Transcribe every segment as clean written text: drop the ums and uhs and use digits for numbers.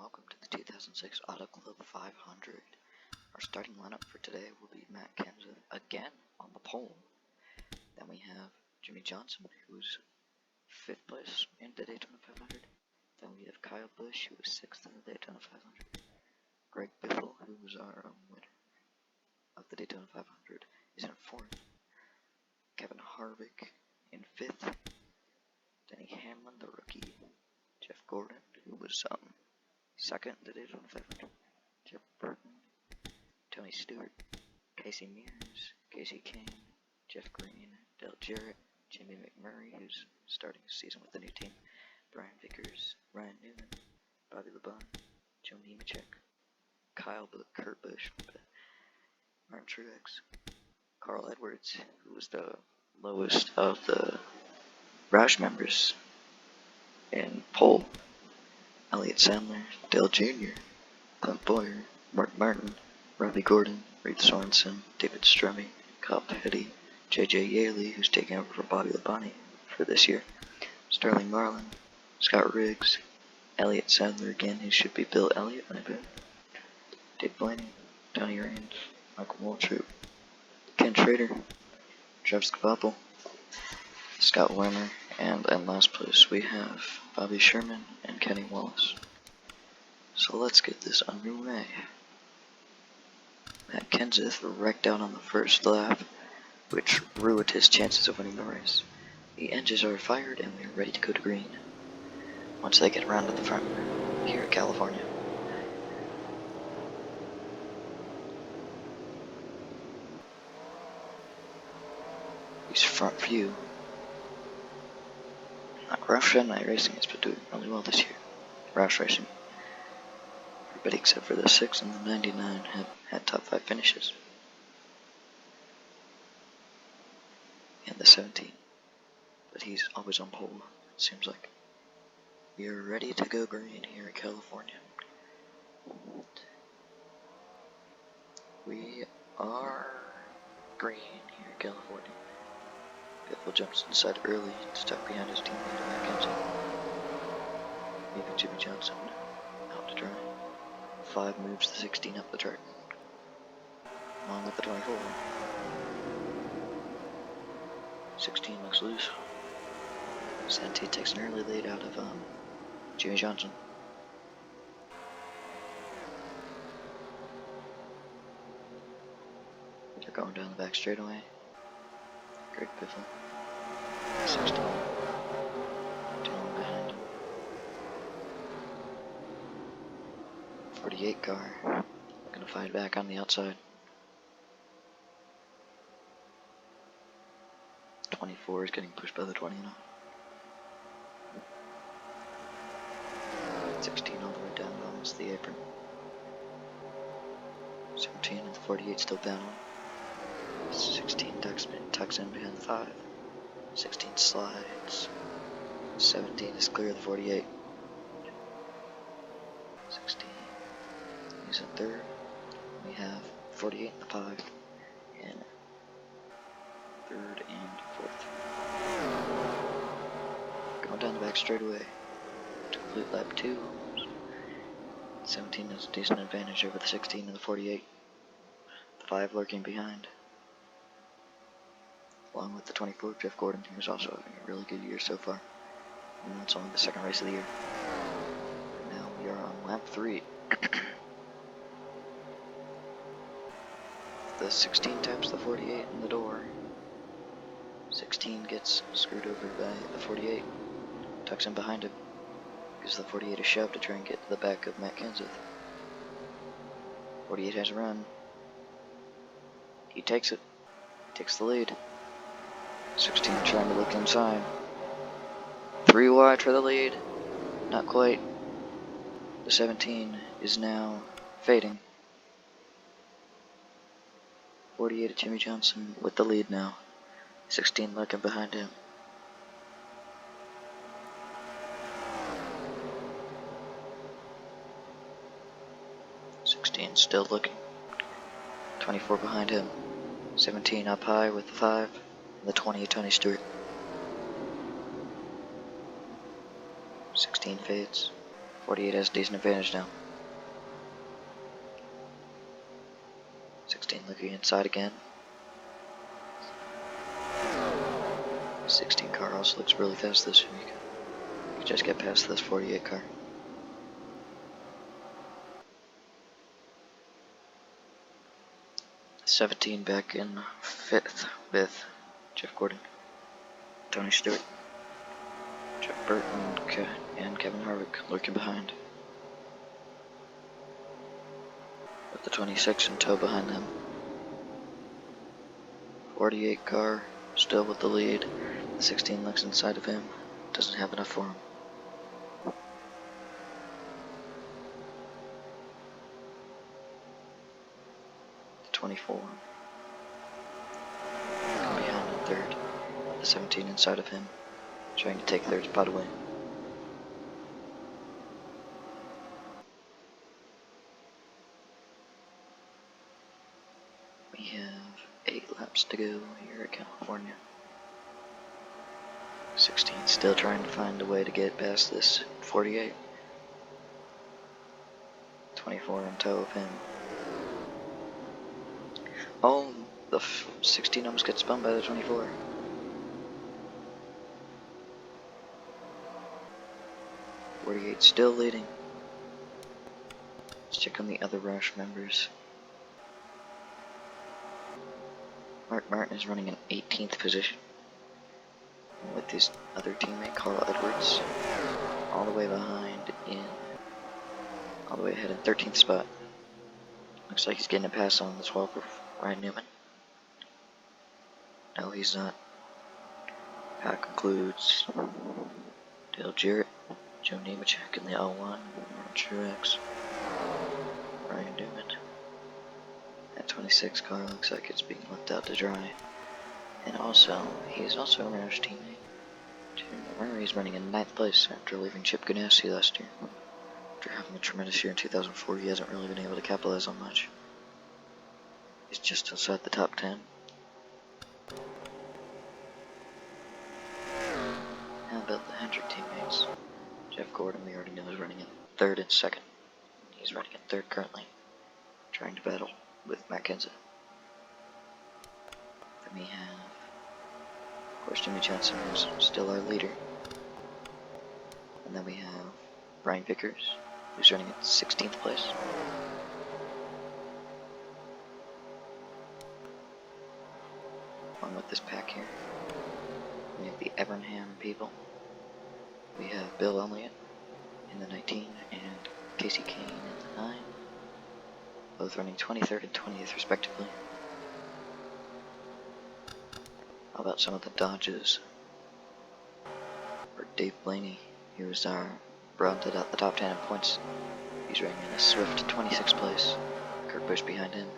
welcome to the 2006 Auto Club 500. Our starting lineup for today will be Matt Kenseth again on the pole. Then we have Jimmie Johnson, who's 5th place in the Daytona 500. Then we have Kyle Busch, who was 6th in the Daytona 500. Greg Biffle, who was our winner of the Daytona 500, is in 4th. Kevin Harvick in 5th. Denny Hamlin, the rookie. Jeff Gordon, who was 2nd in the Daytona 500. Jeff Burton, Tony Stewart, Casey Mears, Casey Kane, Jeff Green, Dale Jarrett, Jamie McMurray, who's starting his season with the new team, Brian Vickers, Ryan Newman, Bobby LeBon, Joe Nemechek, Kurt Busch, Martin Truex, Carl Edwards, who was the lowest of the Roush members in pole, Elliott Sadler, Dale Jr., Clint Boyer, Mark Martin, Robbie Gordon, Reed Sorensen, David Stremme, Kyle Petty, J.J. Yaley, who's taking over for Bobby LeBon for this year, Sterling Marlin, Scott Riggs, Elliott Sadler again, who should be Bill Elliott, I bet, Dave Blaney, Tony Raines, Michael Waltrip, Ken Schrader, Travis Kapapel, Scott Werner, and in last place we have Bobby Sherman and Kenny Wallace. So let's get this underway. Matt Kenseth wrecked out on the first lap, which ruined his chances of winning the race. The engines are fired and we are ready to go to green once they get around to the front here in California. He's front view. Roush Night Racing has been doing really well this year. Roush Racing. Everybody except for the 6 and the 99 had top 5 finishes. And the 17. But he's always on pole, it seems like. We are ready to go green here in California. We are green here in California. Biffle jumps inside early, stuck behind his teammate Matt Kenseth. Leaving Jimmie Johnson out to dry. 5 moves the 16 up the track, along with the 24. 16 looks loose. Santee takes an early lead out of Jimmie Johnson. They're going down the back straightaway. Greg Biffle, 16, too long behind. 48 car, looking to fight back on the outside. 24 is getting pushed by the 20 now. 16 all the way down almost the apron. 17 and the 48 still battling. 16 tucks in behind the 5. 16 slides. 17 is clear of the 48. 16. He's in 3rd. We have 48 in the 5. And 3rd and 4th. Going down the back straightaway to complete lap 2. 17 has a decent advantage over the 16 and the 48. The 5 lurking behind. Along with the 24, Jeff Gordon, who's also having a really good year so far. And that's only the 2nd race of the year. Now we are on lap 3. The 16 taps the 48 in the door. 16 gets screwed over by the 48. Tucks in behind him. Gives the 48 a shove to try and get to the back of Matt Kenseth. 48 has a run. He takes it. Takes the lead. 16 trying to look inside. 3 wide for the lead. Not quite. The 17 is now fading. 48 at Jimmie Johnson with the lead now. 16 lurking behind him. Still looking. 24 behind him. 17 up high with the 5. And the 20 Tony Stewart. 16 fades. 48 has a decent advantage now. 16 looking inside again. 16 car also looks really fast this week. You just get past this 48 car. '17 back in fifth with Jeff Gordon, Tony Stewart, Jeff Burton, and Kevin Harvick lurking behind, with the 26 in tow behind them. 48 car still with the lead. The 16 looks inside of him, doesn't have enough for him. The 24 behind in third. The 17 inside of him, trying to take third spot away. We have 8 laps to go here at California. 16 still trying to find a way to get past this 48. 24 in tow of him. Oh, the 16 almost gets spun by the 24. '48 still leading. Let's check on the other Roush members. Mark Martin is running in 18th position, with his other teammate Carl Edwards all the way ahead in 13th spot. Looks like he's getting a pass on the 12 of Ryan Newman. No, he's not. That concludes Dale Jarrett, Joe Nemechek in the L1, Truex, Ryan Newman. That 26 car looks like it's being left out to dry. And also, he's also a Roush teammate. Remember, he's running in 9th place after leaving Chip Ganassi last year. After having a tremendous year in 2004, he hasn't really been able to capitalize on much. He's just outside the top 10. How about the Hendrick teammates? Jeff Gordon, we already know, is running in 3rd and 2nd. He's running in 3rd currently, trying to battle with Matt Kenseth. Then we have, of course, Jimmie Johnson, who's still our leader. And then we have Brian Vickers, who's running in 16th place. Along with this pack here, we have the Evernham people. We have Bill Elliott in the 19 and Casey Kane in the 9. Both running 23rd and 20th respectively. How about some of the Dodges? For Dave Blaney, he was rounded out the top 10 in points. He's running in a swift 26th place. Kurt Busch behind him.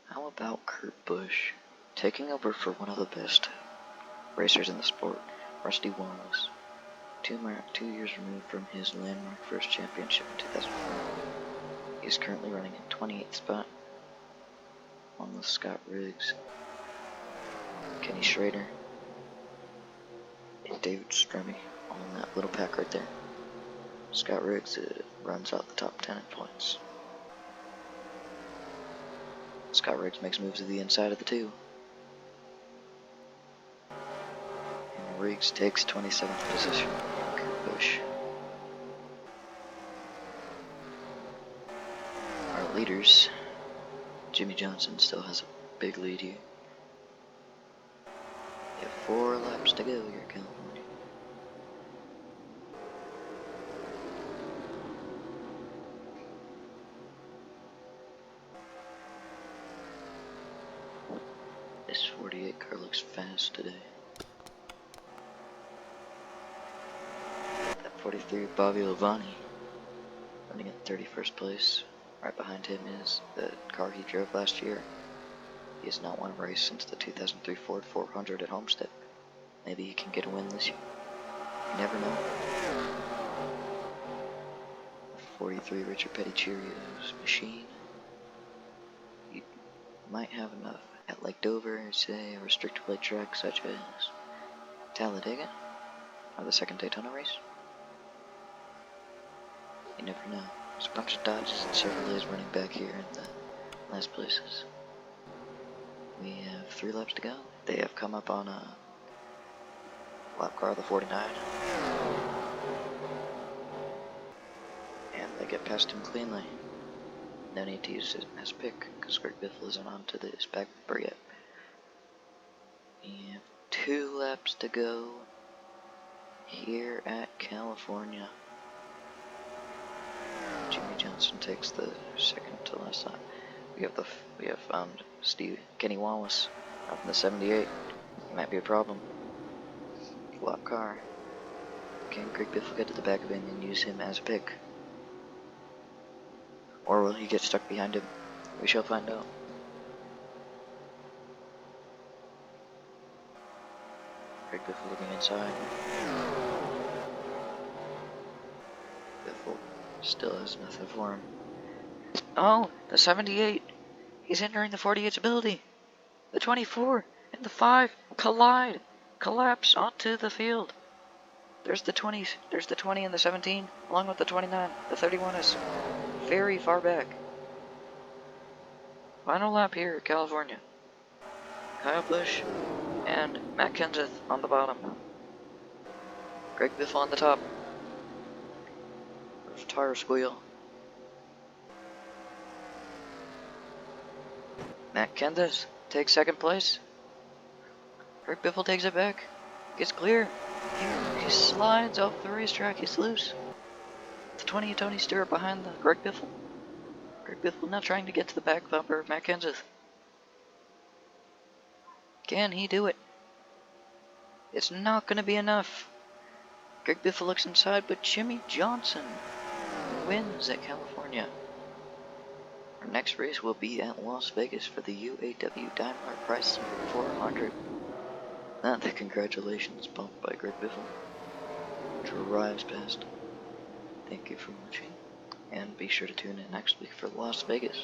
How about Kurt Busch taking over for one of the best racers in the sport, Rusty Wallace, 2 years removed from his landmark first championship in 2004. He is currently running in 28th spot, along with Scott Riggs, Kenny Schrader, and David Stremme, all in that little pack right there. Scott Riggs runs out the top 10 in points. Scott Riggs makes moves to the inside of the 2. And Riggs takes 27th position from Kurt Busch. Our leaders, Jimmie Johnson still has a big lead here. We have 4 laps to go here at California. This 48 car looks fast today. That 43 Bobby Lavani running in 31st place. Right behind him is the car he drove last year. He has not won a race since the 2003 Ford 400 at Homestead. Maybe he can get a win this year. You never know. 43 Richard Petty Cheerios machine. You might have enough at Lake Dover, say a restricted lake track such as Talladega, or the second Daytona race. You never know. There's a bunch of Dodges and Chevrolets running back here in the last places. We have 3 laps to go. They have come up on a lap car, the 49. And they get past him cleanly. No need to use it as pick, because Greg Biffle isn't onto this back bumper yet. We have 2 laps to go here at California. Jimmie Johnson takes the second to last lap. We have Kenny Wallace up in the 78. Might be a problem. Flop car. Can Greg Biffle get to the back of him and use him as a pick? Or will he get stuck behind him? We shall find out. Greg Biffle looking inside. Biffle still has nothing for him. Oh, the 78. He's entering the 48's ability. The 24 and the 5 collide. Collapse onto the field. There's the 20s. There's the 20 and the 17, along with the 29. The 31 is very far back. Final lap here at California. Kyle Busch and Matt Kenseth on the bottom. Greg Biffle on the top. There's a tire squeal. Matt Kenseth takes second place. Greg Biffle takes it back. Gets clear. He slides off the racetrack. He's loose. The 20 Tony Stewart behind the Greg Biffle. Greg Biffle now trying to get to the back bumper of Matt Kenseth. Can he do it? It's not going to be enough. Greg Biffle looks inside, but Jimmie Johnson wins at California. Our next race will be at Las Vegas for the UAW Daimler Chrysler 400. Not the congratulations bumped by Greg Biffle. Drives past. Thank you for watching, and be sure to tune in next week for Las Vegas.